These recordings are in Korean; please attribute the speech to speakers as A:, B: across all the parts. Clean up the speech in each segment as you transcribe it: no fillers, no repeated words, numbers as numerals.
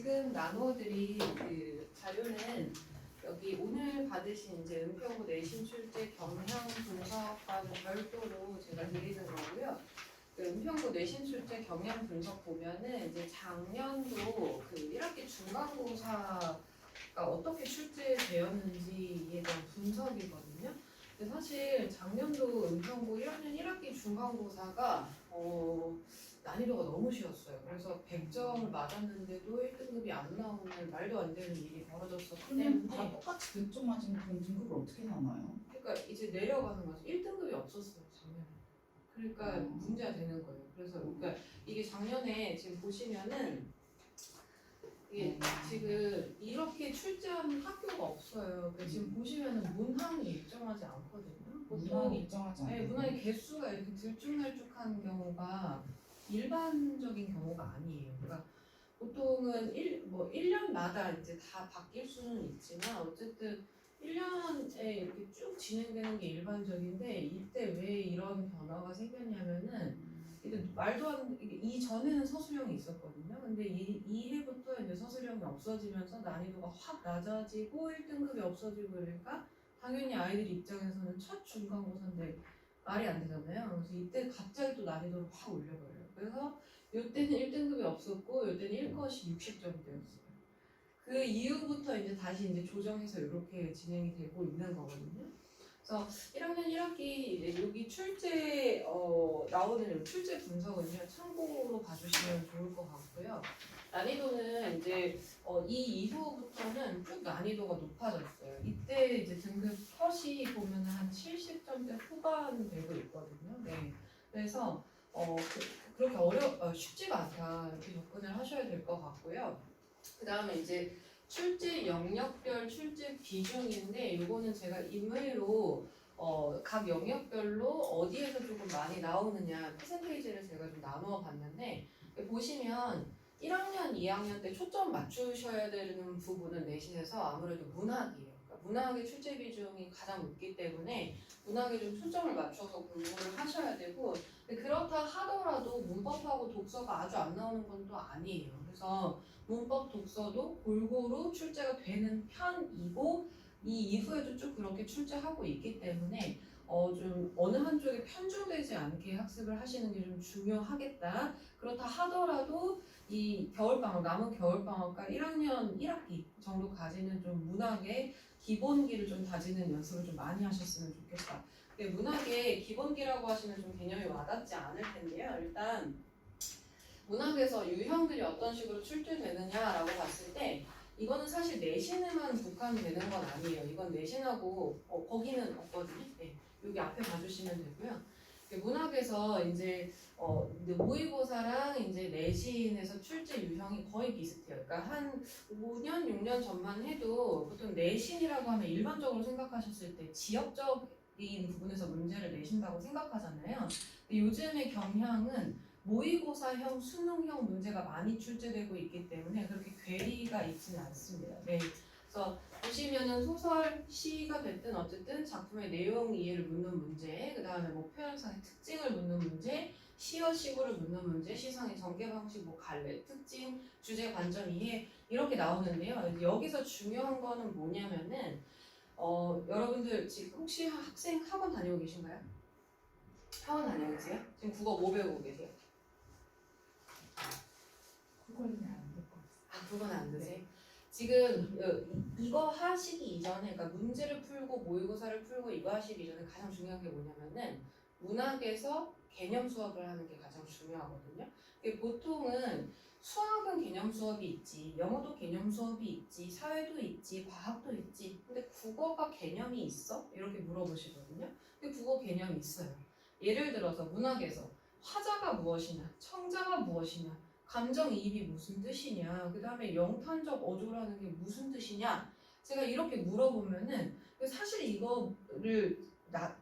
A: 지금 나누어드릴 그 자료는 여기 오늘 받으신 이제 은평구 내신 출제 경향 분석과는 별도로 제가 드리는 거고요. 그 은평구 내신 출제 경향 분석 보면은 이제 작년도 그 1학기 중간고사가 어떻게 출제되었는지에 대한 분석이거든요. 근데 사실 작년도 은평구 1학년 1학기 중간고사가 난이도가 너무 쉬웠어요. 그래서 100점을 맞았는데도 1등급이 안 나오는 말도 안 되는 일이 벌어졌었기
B: 그러면 다
A: 때문에
B: 똑같이 100점 맞으면 그럼 등급을 어떻게 나눠요?
A: 그러니까 이제 내려가는 거죠. 1등급이 없었어요, 작년에. 그러니까 문제가 되는 거예요. 그래서 그러니까 이게 작년에 지금 보시면은 이게 지금 이렇게 출제하는 학교가 없어요. 그러니까 지금 보시면은 문항이 일정하지 않거든요.
B: 문항이 일정하지 않아요.
A: 네, 문항의 개수가 이렇게 들쭉날쭉한 경우가 일반적인 경우가 아니에요. 그러니까 보통은 1년마다 이제 다 바뀔 수는 있지만 어쨌든 1년에 이렇게 쭉 진행되는 게 일반적인데 이때 왜 이런 변화가 생겼냐면은 이제 말도 안 이전에는 서술형이 있었거든요. 근데 이 해부터 이제 서술형이 없어지면서 난이도가 확 낮아지고 1등급이 없어지고 그러니까 당연히 아이들 입장에서는 첫 중간고사인데 말이 안 되잖아요. 그래서 이때 갑자기 또 난이도를 확 올려버려요. 그래서 이때는 1등급이 없었고 이때는 1컷이 60점이 되었어요. 그 이후부터 이제 다시 이제 조정해서 이렇게 진행이 되고 있는 거거든요. 그래서 1학년 1학기 이제 여기 출제 나오는 출제 분석은요 참고로 봐주시면 좋을 것 같고요. 난이도는 이제 이 이후부터는 쭉 난이도가 높아졌어요. 이때 이제 등급 컷이 보면 한 70점대 후반 되고 있거든요. 네. 그래서 그렇게 쉽지가 않다 이렇게 접근을 하셔야 될 것 같고요. 그 다음에 이제 출제 영역별 출제 비중인데 이거는 제가 임의로 각 영역별로 어디에서 조금 많이 나오느냐 퍼센테이지를 제가 좀 나누어 봤는데 보시면 1학년, 2학년 때 초점 맞추셔야 되는 부분은 내신에서 아무래도 문학이에요. 그러니까 문학의 출제 비중이 가장 높기 때문에 문학에 좀 초점을 맞춰서 공부를 하셔야 되고 근데 그렇다 하더라도 문법하고 독서가 아주 안 나오는 건 또 아니에요. 그래서 문법 독서도 골고루 출제가 되는 편이고 이 이후에도 쭉 그렇게 출제하고 있기 때문에 좀 어느 한쪽에 편중되지 않게 학습을 하시는 게 좀 중요하겠다. 그렇다 하더라도 이 겨울방학, 남은 겨울방학과 1학년 1학기 정도까지는 좀 문학의 기본기를 좀 다지는 연습을 좀 많이 하셨으면 좋겠다. 문학의 기본기라고 하시면 좀 개념이 와닿지 않을 텐데요. 일단 문학에서 유형들이 어떤 식으로 출제되느냐라고 봤을 때 이거는 사실 내신에만 국한되는 건 아니에요. 이건 내신하고 거기는 없거든요. 네, 여기 앞에 봐주시면 되고요. 문학에서 이제 모의고사랑 이제 내신에서 출제 유형이 거의 비슷해요. 그러니까 한 5년, 6년 전만 해도 보통 내신이라고 하면 일반적으로 생각하셨을 때 지역적인 부분에서 문제를 내신다고 생각하잖아요. 근데 요즘의 경향은 모의고사형, 수능형 문제가 많이 출제되고 있기 때문에 그렇게 괴리가 있지는 않습니다. 네. 그래서 보시면은 소설, 시가 됐든 어쨌든 작품의 내용 이해를 묻는 문제, 그 다음에 뭐 표현상의 특징을 묻는 문제, 시어식으로 묻는 문제, 시상의 전개 방식, 뭐 갈래, 특징, 주제, 관점 이해 이렇게 나오는데요. 여기서 중요한 거는 뭐냐면은 여러분들 지금 혹시 학생 학원 다니고 계신가요? 학원 다니고 계세요? 지금 국어 뭐 배우고 계세요?
B: 그거는 안될 것 같아요.
A: 그건 안 되세요? 지금 이거 하시기 이전에 그러니까 문제를 풀고 모의고사를 풀고 이거 하시기 이전에 가장 중요한 게 뭐냐면은 문학에서 개념 수업을 하는 게 가장 중요하거든요. 보통은 수학은 개념 수업이 있지, 영어도 개념 수업이 있지, 사회도 있지, 과학도 있지. 근데 국어가 개념이 있어? 이렇게 물어보시거든요. 근데 국어 개념이 있어요. 예를 들어서 문학에서 화자가 무엇이냐, 청자가 무엇이냐, 감정이입이 무슨 뜻이냐, 그 다음에 영탄적 어조라는 게 무슨 뜻이냐, 제가 이렇게 물어보면은 사실 이거를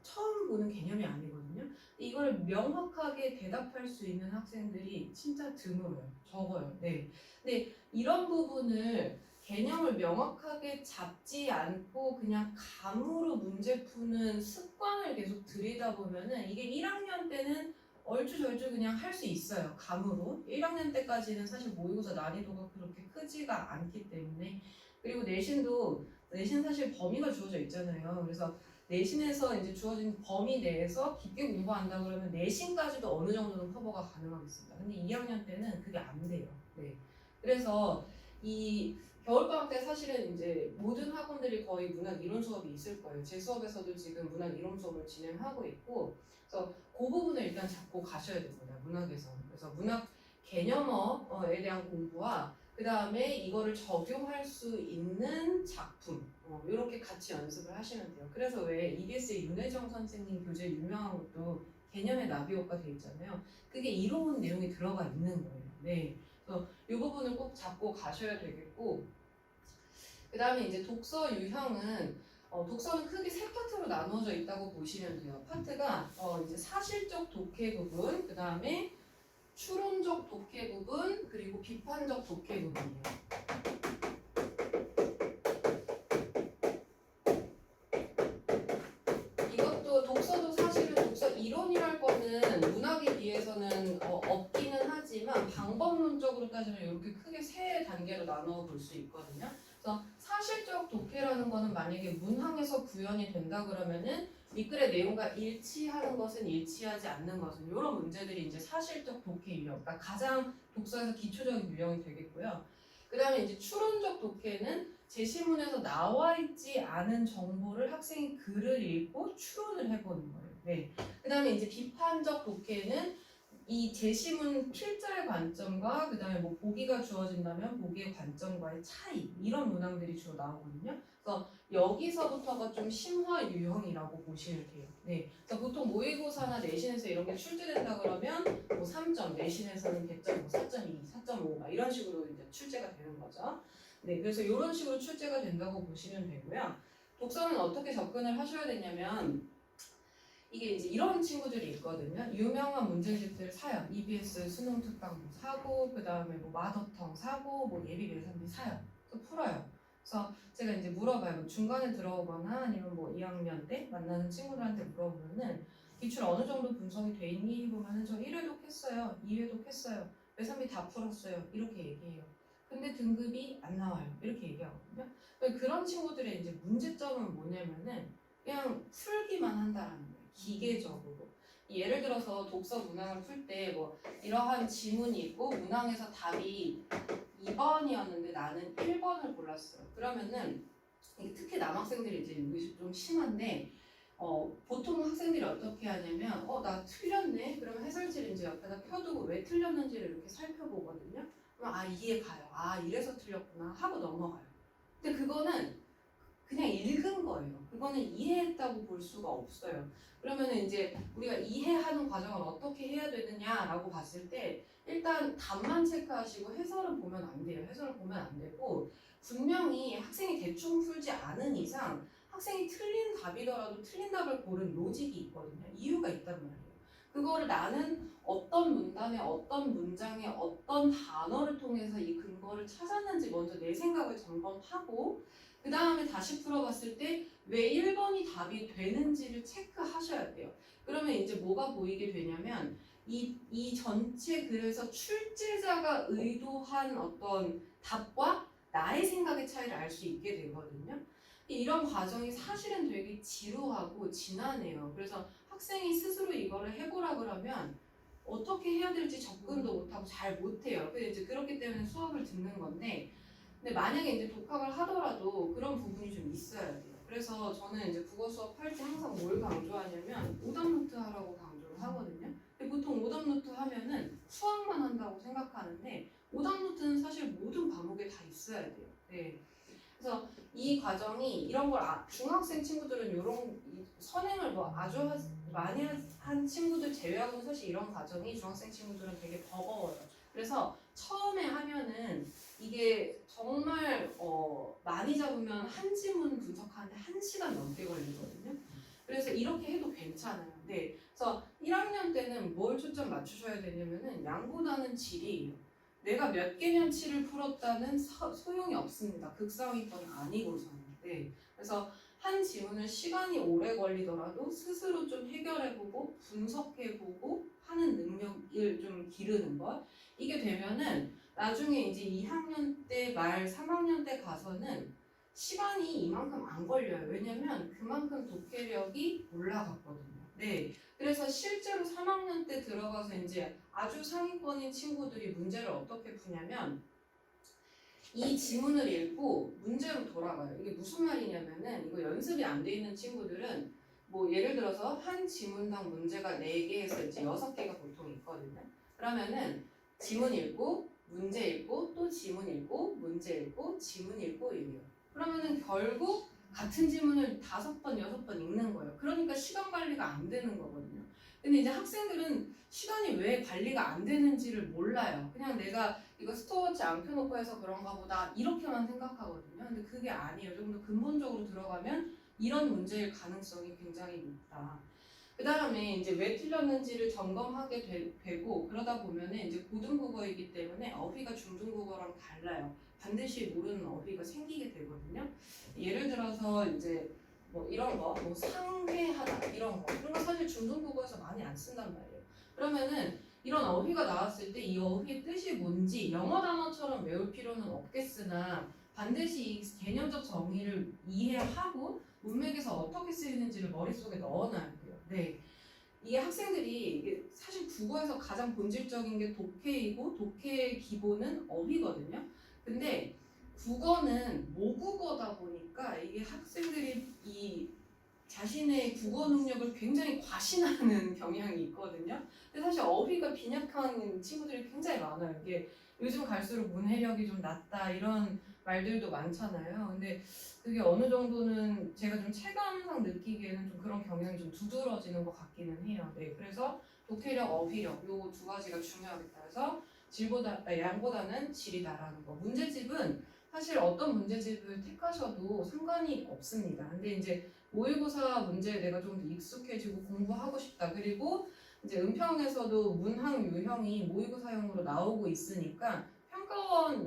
A: 처음 보는 개념이 아니거든요. 이걸 명확하게 대답할 수 있는 학생들이 진짜 드물어요. 적어요. 네. 근데 이런 부분을 개념을 명확하게 잡지 않고 그냥 감으로 문제 푸는 습관을 계속 들이다 보면은 이게 1학년 때는 얼추절추 그냥 할 수 있어요. 감으로. 1학년 때까지는 사실 모의고사 난이도가 그렇게 크지가 않기 때문에. 그리고 내신 사실 범위가 주어져 있잖아요. 그래서 내신에서 이제 주어진 범위 내에서 깊게 공부한다 그러면 내신까지도 어느 정도는 커버가 가능하겠습니다. 근데 2학년 때는 그게 안 돼요. 네. 그래서 이 겨울방학 때 사실은 이제 모든 학원들이 거의 문학 이론 수업이 있을 거예요. 제 수업에서도 지금 문학 이론 수업을 진행하고 있고, 그래서 그 부분을 일단 잡고 가셔야 됩니다. 문학에서. 그래서 문학 개념어에 대한 공부와 그 다음에 이거를 적용할 수 있는 작품 이렇게 같이 연습을 하시면 돼요. 그래서 왜 EBS의 윤혜정 선생님 교재 유명한 것도 개념의 나비효과 돼 있잖아요. 그게 이론 내용이 들어가 있는 거예요. 네. 그래서 이 부분을 꼭 잡고 가셔야 되겠고, 그 다음에 이제 독서 유형은 독서는 크게 세 파트로 나누어져 있다고 보시면 돼요. 파트가 이제 사실적 독해 부분, 그 다음에 추론적 독해 부분, 그리고 비판적 독해 부분이에요. 이것도 독서도 사실은 독서 이론이랄 거는 문학에 비해서는 없기는 하지만 방법론적으로 따지면 이렇게 크게 세 단계로 나누어 볼 수 있거든요. 그래서 사실적 독해라는 거는 만약에 문항에서 구현이 된다 그러면은 밑글의 내용과 일치하는 것은 일치하지 않는 것은 이런 문제들이 이제 사실적 독해 유형, 그러니까 가장 독서에서 기초적인 유형이 되겠고요. 그 다음에 이제 추론적 독해는 제시문에서 나와 있지 않은 정보를 학생이 글을 읽고 추론을 해보는 거예요. 네. 그 다음에 이제 비판적 독해는 이 제시문 필자의 관점과 그 다음에 뭐 보기가 주어진다면 보기의 관점과의 차이 이런 문항들이 주로 나오거든요. 그래서 여기서부터가 좀 심화 유형이라고 보시면 돼요. 네. 그래서 보통 모의고사나 내신에서 이런 게 출제된다 그러면 뭐 3점, 내신에서는 개점 뭐 4.2, 4.5 이런 식으로 이제 출제가 되는 거죠. 네, 그래서 이런 식으로 출제가 된다고 보시면 되고요. 독서는 어떻게 접근을 하셔야 되냐면 이게 이제 이런 친구들이 있거든요. 유명한 문제집들 사요. EBS 수능 특강 뭐 사고, 그 다음에 뭐 마더텅 사고, 뭐 예비 예선비 사요. 또 풀어요. 그래서 제가 이제 물어봐요. 뭐 중간에 들어오거나 아니면 뭐 2학년 때 만나는 친구들한테 물어보면은 기출 어느 정도 분석이 돼 있니? 보면은 저 1회독 했어요. 2회독 했어요. 예선비 다 풀었어요. 이렇게 얘기해요. 근데 등급이 안 나와요. 이렇게 얘기하거든요. 그런 친구들의 이제 문제점은 뭐냐면은 그냥 풀기만 한다라는 거예요. 기계적으로. 예를 들어서 독서 문항을 풀 때 뭐 이러한 지문이 있고 문항에서 답이 2번이었는데 나는 1번을 골랐어요. 그러면은 특히 남학생들이 이제 이것이 좀 심한데 보통 학생들이 어떻게 하냐면 나 틀렸네. 그러면 해설지를 이제 옆에다 펴두고 왜 틀렸는지를 이렇게 살펴보거든요. 그럼 이해 가요. 이래서 틀렸구나 하고 넘어가요. 근데 그거는 그냥 읽은 거예요. 그거는 이해했다고 볼 수가 없어요. 그러면은 이제 우리가 이해하는 과정을 어떻게 해야 되느냐라고 봤을 때 일단 답만 체크하시고 해설은 보면 안 돼요. 해설을 보면 안 되고 분명히 학생이 대충 풀지 않은 이상 학생이 틀린 답이더라도 틀린 답을 고른 로직이 있거든요. 이유가 있단 말이에요. 그거를 나는 어떤 문단에 어떤 문장에 어떤 단어를 통해서 이 근거를 찾았는지 먼저 내 생각을 점검하고 그 다음에 다시 풀어봤을 때 왜 1번이 답이 되는지를 체크하셔야 돼요. 그러면 이제 뭐가 보이게 되냐면 이 전체 글에서 출제자가 의도한 어떤 답과 나의 생각의 차이를 알 수 있게 되거든요. 이런 과정이 사실은 되게 지루하고 지난해요. 그래서 학생이 스스로 이거를 해보라 그러면 어떻게 해야 될지 접근도 못하고 잘 못해요. 그래서 이제 그렇기 때문에 수업을 듣는 건데 근데 만약에 이제 독학을 하더라도 그런 부분이 좀 있어야 돼요. 그래서 저는 이제 국어 수업 할 때 항상 뭘 강조하냐면 오답노트 하라고 강조를 하거든요. 근데 보통 오답노트 하면은 수학만 한다고 생각하는데 오답노트는 사실 모든 과목에 다 있어야 돼요. 네. 그래서 이 과정이 이런 걸 중학생 친구들은 이런 선행을 뭐 아주 많이 한 친구들 제외하고는 사실 이런 과정이 중학생 친구들은 되게 버거워요. 그래서 처음에 하면은 이게 정말 많이 잡으면 한 지문 분석하는데 1시간 넘게 걸리거든요. 그래서 이렇게 해도 괜찮아요. 네. 그래서 1학년 때는 뭘 초점 맞추셔야 되냐면은 양보다는 질이에요. 내가 몇 개년치를 풀었다는 소용이 없습니다. 극상위권 아니고서는. 네. 그래서 한 지문을 시간이 오래 걸리더라도 스스로 좀 해결해보고 분석해보고 하는 능력을 좀 기르는 것. 이게 되면은 나중에 이제 2학년 때 말 3학년 때 가서는 시간이 이만큼 안 걸려요. 왜냐면 그만큼 독해력이 올라갔거든요. 네. 그래서 실제로 3학년 때 들어가서 이제 아주 상위권인 친구들이 문제를 어떻게 푸냐면 이 지문을 읽고 문제로 돌아가요. 이게 무슨 말이냐면은 이거 연습이 안 돼 있는 친구들은 뭐 예를 들어서 한 지문당 문제가 4개에서 이제 6개가 보통 있거든요. 그러면은 지문 읽고 문제 읽고 또 지문 읽고 문제 읽고 지문 읽고 이래요. 그러면은 결국 같은 지문을 5번, 6번 읽는 거예요. 그러니까 시간 관리가 안 되는 거거든요. 근데 이제 학생들은 시간이 왜 관리가 안 되는지를 몰라요. 그냥 내가 이거 스톱워치 안 켜놓고 해서 그런가 보다 이렇게만 생각하거든요. 근데 그게 아니에요. 좀 더 근본적으로 들어가면 이런 문제일 가능성이 굉장히 높다. 그 다음에 이제 왜 틀렸는지를 점검하게 되고 그러다 보면은 이제 고등국어이기 때문에 어휘가 중등국어랑 달라요. 반드시 모르는 어휘가 생기게 되거든요. 예를 들어서 이제 뭐 이런 거, 뭐 상회하다 이런 거, 그런 거 사실 중등국어에서 많이 안 쓴단 말이에요. 그러면은 이런 어휘가 나왔을 때 이 어휘의 뜻이 뭔지 영어 단어처럼 외울 필요는 없겠으나 반드시 이 개념적 정의를 이해하고 문맥에서 어떻게 쓰이는지를 머릿속에 넣어놔야 돼요. 네. 이게 학생들이 이게 사실 국어에서 가장 본질적인 게 독해이고 독해의 기본은 어휘거든요. 근데 국어는 모국어다 보니까 이게 학생들이 이 자신의 국어 능력을 굉장히 과신하는 경향이 있거든요. 근데 사실 어휘가 빈약한 친구들이 굉장히 많아요. 이게 요즘 갈수록 문해력이 좀 낮다 이런 말들도 많잖아요. 근데 그게 어느 정도는 제가 좀 체감상 느끼기에는 좀 그런 경향이 좀 두드러지는 것 같기는 해요. 네, 그래서 독해력, 어휘력 요 두 가지가 중요하겠다 해서 양보다는 질이다라는 거. 문제집은 사실 어떤 문제집을 택하셔도 상관이 없습니다. 근데 이제 모의고사 문제에 내가 좀 더 익숙해지고 공부하고 싶다. 그리고 이제 은평에서도 문항 유형이 모의고사형으로 나오고 있으니까 평가원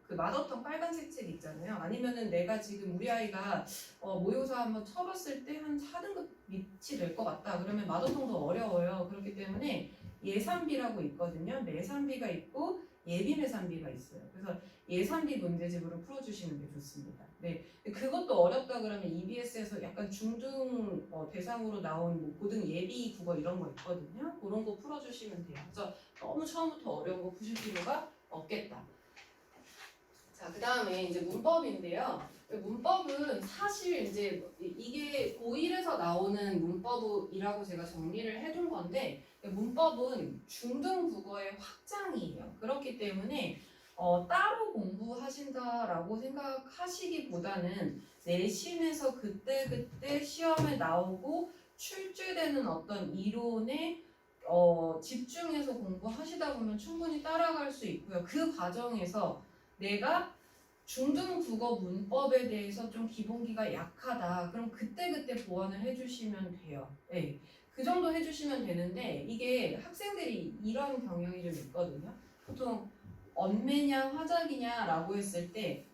A: 그 마더텅 빨간색 책 있잖아요. 아니면은 내가 지금 우리 아이가 모의고사 한번 쳐봤을 때 한 4등급 밑이 될 것 같다. 그러면 마더텅도 어려워요. 그렇기 때문에 예산비라고 있거든요. 매산비가 있고 예비 매산비가 있어요. 그래서 예산비 문제집으로 풀어주시는 게 좋습니다. 네, 그것도 어렵다 그러면 EBS에서 약간 중등 대상으로 나온 뭐 고등 예비 국어 이런 거 있거든요. 그런 거 풀어주시면 돼요. 그래서 너무 처음부터 어려운 거 푸실 필요가 없겠다. 자, 그 다음에 이제 문법인데요. 문법은 사실 이제 이게 고1에서 나오는 문법이라고 제가 정리를 해둔 건데 문법은 중등 국어의 확장이에요. 그렇기 때문에 따로 공부하신다라고 생각하시기보다는 내신에서 그때그때 시험에 나오고 출제되는 어떤 이론에 집중해서 공부하시다 보면 충분히 따라갈 수 있고요. 그 과정에서 내가 중등 국어 문법에 대해서 좀 기본기가 약하다. 그럼 그때그때 보완을 해주시면 돼요. 네. 그 정도 해주시면 되는데 이게 학생들이 이런 경향이 좀 있거든요. 보통 언매냐 화작이냐라고 했을 때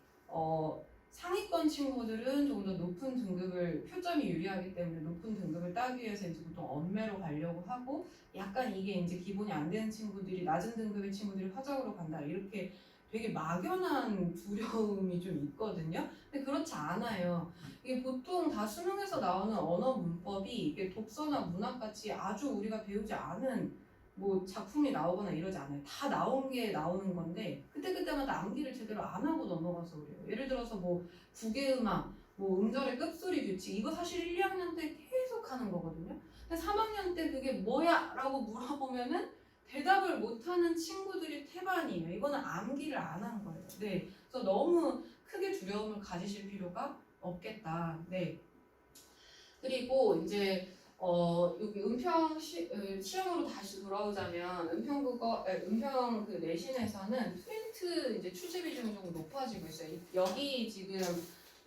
A: 상위권 친구들은 조금 더 높은 등급을 표점이 유리하기 때문에 높은 등급을 따기 위해서 이제 보통 언매로 가려고 하고 약간 이게 이제 기본이 안 되는 친구들이 낮은 등급의 친구들이 화작으로 간다 이렇게 되게 막연한 두려움이 좀 있거든요. 근데 그렇지 않아요. 이게 보통 다 수능에서 나오는 언어 문법이 이게 독서나 문학같이 아주 우리가 배우지 않은 뭐 작품이 나오거나 이러지 않아요. 다 나온 게 나오는 건데 그때그때마다 암기를 제대로 안 하고 넘어가서 그래요. 예를 들어서 뭐 국외음악, 뭐 음절의 끝소리 규칙 이거 사실 1, 2학년 때 계속 하는 거거든요. 근데 3학년 때 그게 뭐야? 라고 물어보면은 대답을 못하는 친구들이 태반이에요. 이거는 암기를 안 한 거예요. 네, 그래서 너무 크게 두려움을 가지실 필요가 없겠다. 네. 그리고 이제 여기 시험으로 다시 돌아오자면 은평 그 내신에서는 프린트 이제 출제 비중이 조금 높아지고 있어요.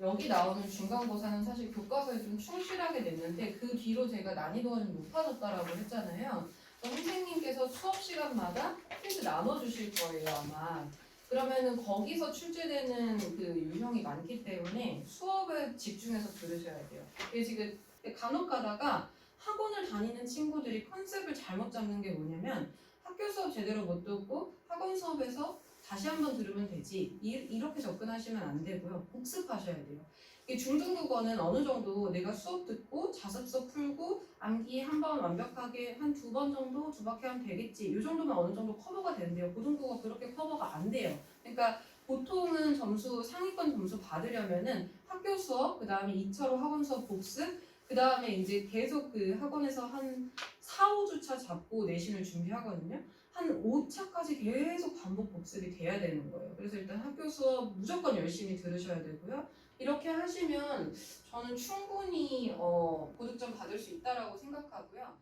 A: 여기 나오는 중간고사는 사실 교과서에 좀 충실하게 냈는데 그 뒤로 제가 난이도가 좀 높아졌다라고 했잖아요. 선생님께서 수업 시간마다 프린트 나눠주실 거예요 아마. 그러면은 거기서 출제되는 그 유형이 많기 때문에 수업에 집중해서 들으셔야 돼요. 이게 지금 간혹 가다가 학원을 다니는 친구들이 컨셉을 잘못 잡는 게 뭐냐면 학교 수업 제대로 못 듣고 학원 수업에서 다시 한번 들으면 되지 이렇게 접근하시면 안 되고요. 복습하셔야 돼요. 이 중등국어는 어느 정도 내가 수업 듣고 자습서 풀고 암기 한 번 완벽하게 한 2번 정도 2바퀴 하면 되겠지. 이 정도면 어느 정도 커버가 된대요. 고등국어 그렇게 커버가 안 돼요. 그러니까 보통은 점수 상위권 점수 받으려면은 학교 수업, 그 다음에 2차로 학원 수업 복습, 그 다음에 이제 계속 그 학원에서 한 4, 5주차 잡고 내신을 준비하거든요. 한 5차까지 계속 반복 복습이 돼야 되는 거예요. 그래서 일단 학교 수업 무조건 열심히 들으셔야 되고요. 이렇게 하시면 저는 충분히 고득점 받을 수 있다라고 생각하고요.